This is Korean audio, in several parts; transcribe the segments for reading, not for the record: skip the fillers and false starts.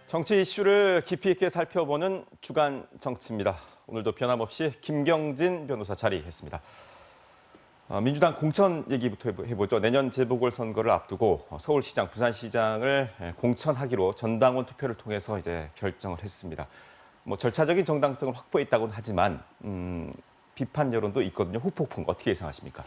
정치 이슈를 깊이 있게 살펴보는 주간 정치입니다. 오늘도 변함없이 김경진 변호사 자리했습니다. 민주당 공천 얘기부터 해보죠. 내년 재보궐선거를 앞두고 서울시장, 부산시장을 공천하기로 전당원 투표를 통해서 이제 결정을 했습니다. 절차적인 정당성을 확보했다고는 하지만 비판 여론도 있거든요. 후폭풍 어떻게 예상하십니까?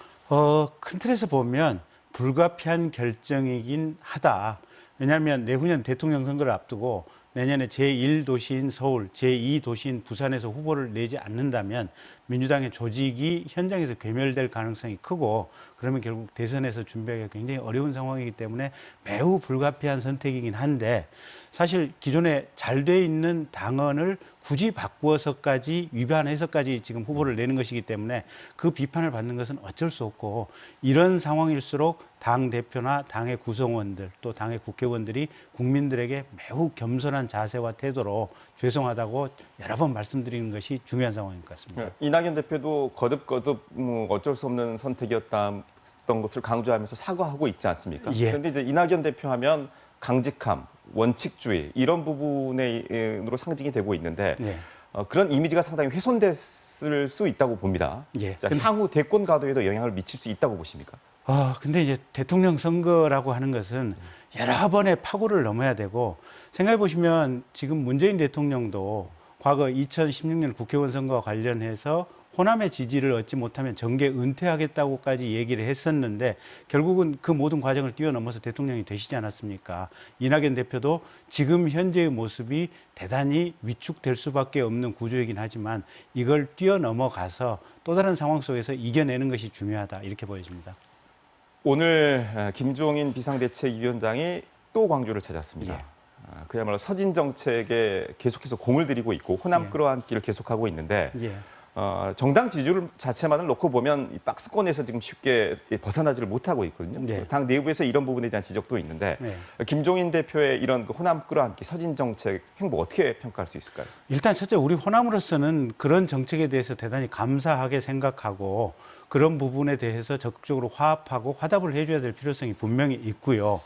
큰 틀에서 보면 불가피한 결정이긴 하다. 왜냐하면 내후년 대통령 선거를 앞두고 내년에 제1도시인 서울, 제2도시인 부산에서 후보를 내지 않는다면 민주당의 조직이 현장에서 괴멸될 가능성이 크고, 그러면 결국 대선에서 준비하기가 굉장히 어려운 상황이기 때문에 매우 불가피한 선택이긴 한데, 사실 기존에 잘 돼 있는 당헌을 굳이 바꾸어서까지 위반해서까지 지금 후보를 내는 것이기 때문에 그 비판을 받는 것은 어쩔 수 없고, 이런 상황일수록 당 대표나 당의 구성원들 또 당의 국회의원들이 국민들에게 매우 겸손한 자세와 태도로 죄송하다고 여러 번 말씀드리는 것이 중요한 상황인 것 같습니다. 이낙연 대표도 거듭 어쩔 수 없는 선택이었던 것을 강조하면서 사과하고 있지 않습니까? 예. 그런데 이제 이낙연 대표하면 강직함, 원칙주의 이런 부분으로 상징이 되고 있는데 예. 그런 이미지가 상당히 훼손됐을 수 있다고 봅니다. 예. 자, 향후 대권 가도에도 영향을 미칠 수 있다고 보십니까? 근데 이제 대통령 선거라고 하는 것은 여러 번의 파고를 넘어야 되고, 생각해 보시면 지금 문재인 대통령도 과거 2016년 국회의원 선거와 관련해서 호남의 지지를 얻지 못하면 정계 은퇴하겠다고까지 얘기를 했었는데 결국은 그 모든 과정을 뛰어넘어서 대통령이 되시지 않았습니까? 이낙연 대표도 지금 현재의 모습이 대단히 위축될 수밖에 없는 구조이긴 하지만 이걸 뛰어넘어가서 또 다른 상황 속에서 이겨내는 것이 중요하다, 이렇게 보여집니다. 오늘 김종인 비상대책위원장이 또 광주를 찾았습니다. 예. 그야말로 서진 정책에 계속해서 공을 들이고 있고 호남 끌어안기를 계속하고 있는데 예. 정당 지지율 자체만을 놓고 보면 이 박스권에서 지금 쉽게 벗어나지를 못하고 있거든요. 네. 당 내부에서 이런 부분에 대한 지적도 있는데 네. 김종인 대표의 이런 호남 끌어안기 서진 정책 행보 어떻게 평가할 수 있을까요? 일단 첫째, 우리 호남으로서는 그런 정책에 대해서 대단히 감사하게 생각하고 그런 부분에 대해서 적극적으로 화합하고 화답을 해줘야 될 필요성이 분명히 있고요.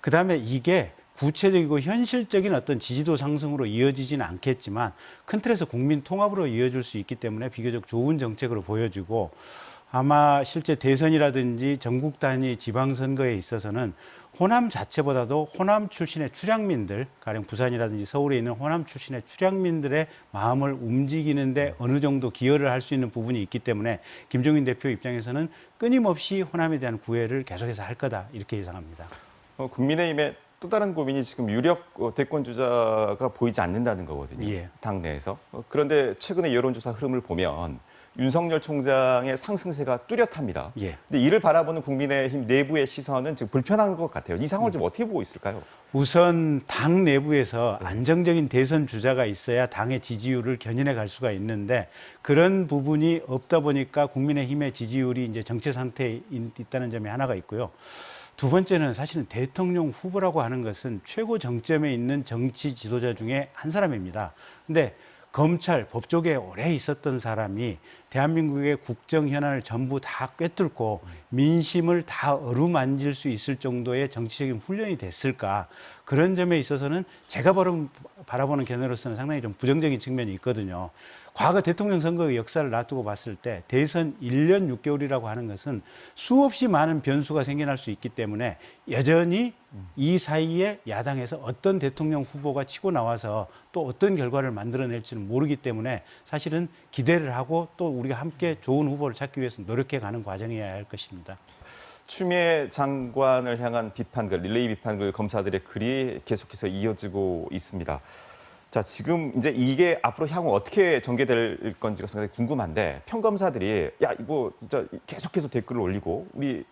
그다음에 이게 구체적이고 현실적인 어떤 지지도 상승으로 이어지지는 않겠지만 큰 틀에서 국민 통합으로 이어질 수 있기 때문에 비교적 좋은 정책으로 보여지고, 아마 실제 대선이라든지 전국 단위 지방선거에 있어서는 호남 자체보다도 호남 출신의 출향민들, 가령 부산이라든지 서울에 있는 호남 출신의 출향민들의 마음을 움직이는데 어느 정도 기여를 할 수 있는 부분이 있기 때문에 김종인 대표 입장에서는 끊임없이 호남에 대한 구애를 계속해서 할 거다, 이렇게 예상합니다. 국민의힘의 또 다른 고민이 지금 유력 대권 주자가 보이지 않는다는 거거든요. 예. 당내에서. 그런데 최근의 여론조사 흐름을 보면 윤석열 총장의 상승세가 뚜렷합니다. 예. 근데 이를 바라보는 국민의힘 내부의 시선은 지금 불편한 것 같아요. 이 상황을 좀 어떻게 보고 있을까요? 우선 당 내부에서 안정적인 대선 주자가 있어야 당의 지지율을 견인해 갈 수가 있는데 그런 부분이 없다 보니까 국민의힘의 지지율이 이제 정체 상태에 있다는 점이 하나가 있고요. 두 번째는 사실은 대통령 후보라고 하는 것은 최고 정점에 있는 정치 지도자 중에 한 사람입니다. 근데 검찰, 법조계에 오래 있었던 사람이 대한민국의 국정 현안을 전부 다 꿰뚫고 민심을 다 어루만질 수 있을 정도의 정치적인 훈련이 됐을까? 그런 점에 있어서는 제가 바라보는 견해로서는 상당히 좀 부정적인 측면이 있거든요. 과거 대통령 선거의 역사를 놔두고 봤을 때 대선 1년 6개월이라고 하는 것은 수없이 많은 변수가 생겨날 수 있기 때문에 여전히 이 사이에 야당에서 어떤 대통령 후보가 치고 나와서 또 어떤 결과를 만들어낼지는 모르기 때문에 사실은 기대를 하고 또 우리가 함께 좋은 후보를 찾기 위해서 노력해가는 과정이어야 할 것입니다. 추미애 장관을 향한 비판글, 릴레이 비판글 검사들의 글이 계속해서 이어지고 있습니다. 자, 지금 이제 이게 앞으로 향후 어떻게 전개될 건지가 상당히 궁금한데 평검사들이 야, 이거 진짜 계속해서 댓글을 올리고 우리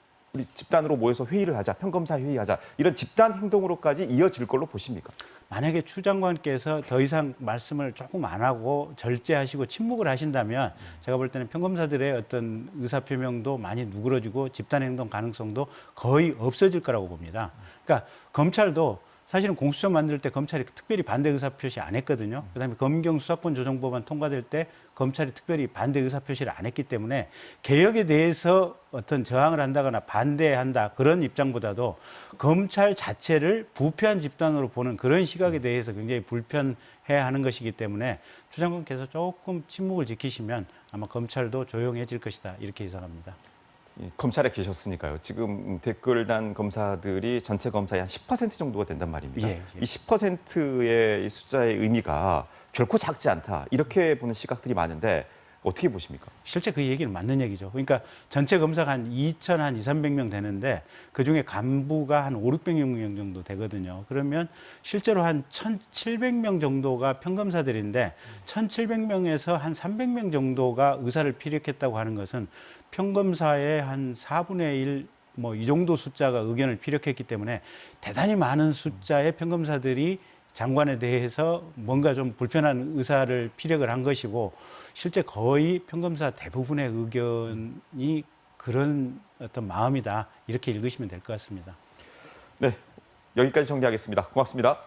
집단으로 모여서 회의를 하자, 평검사 회의하자 이런 집단 행동으로까지 이어질 걸로 보십니까? 만약에 추 장관께서 더 이상 말씀을 조금 안 하고 절제하시고 침묵을 하신다면 제가 볼 때는 평검사들의 어떤 의사표명도 많이 누그러지고 집단 행동 가능성도 거의 없어질 거라고 봅니다. 그러니까 검찰도 사실은 공수처 만들 때 검찰이 특별히 반대 의사 표시 안 했거든요. 그다음에 검경 수사권 조정법안 통과될 때 검찰이 특별히 반대 의사 표시를 안 했기 때문에 개혁에 대해서 어떤 저항을 한다거나 반대한다 그런 입장보다도 검찰 자체를 부패한 집단으로 보는 그런 시각에 대해서 굉장히 불편해하는 것이기 때문에 추 장관께서 조금 침묵을 지키시면 아마 검찰도 조용해질 것이다 이렇게 예상합니다. 검찰에 계셨으니까요. 지금 댓글 단 검사들이 전체 검사의 한 10% 정도가 된단 말입니다. 예. 이 10%의 숫자의 의미가 결코 작지 않다. 이렇게 보는 시각들이 많은데 어떻게 보십니까? 실제 그 얘기는 맞는 얘기죠. 그러니까 전체 검사가 한 2,300명 되는데 그중에 간부가 한 500~600명 정도 되거든요. 그러면 실제로 한 1,700명 정도가 평검사들인데 1,700명에서 한 300명 정도가 의사를 피력했다고 하는 것은 평검사의 한 4분의 1 뭐 이 정도 숫자가 의견을 피력했기 때문에 대단히 많은 숫자의 평검사들이 장관에 대해서 뭔가 좀 불편한 의사를 피력을 한 것이고 실제 거의 평검사 대부분의 의견이 그런 어떤 마음이다 이렇게 읽으시면 될 것 같습니다. 네, 여기까지 정리하겠습니다. 고맙습니다.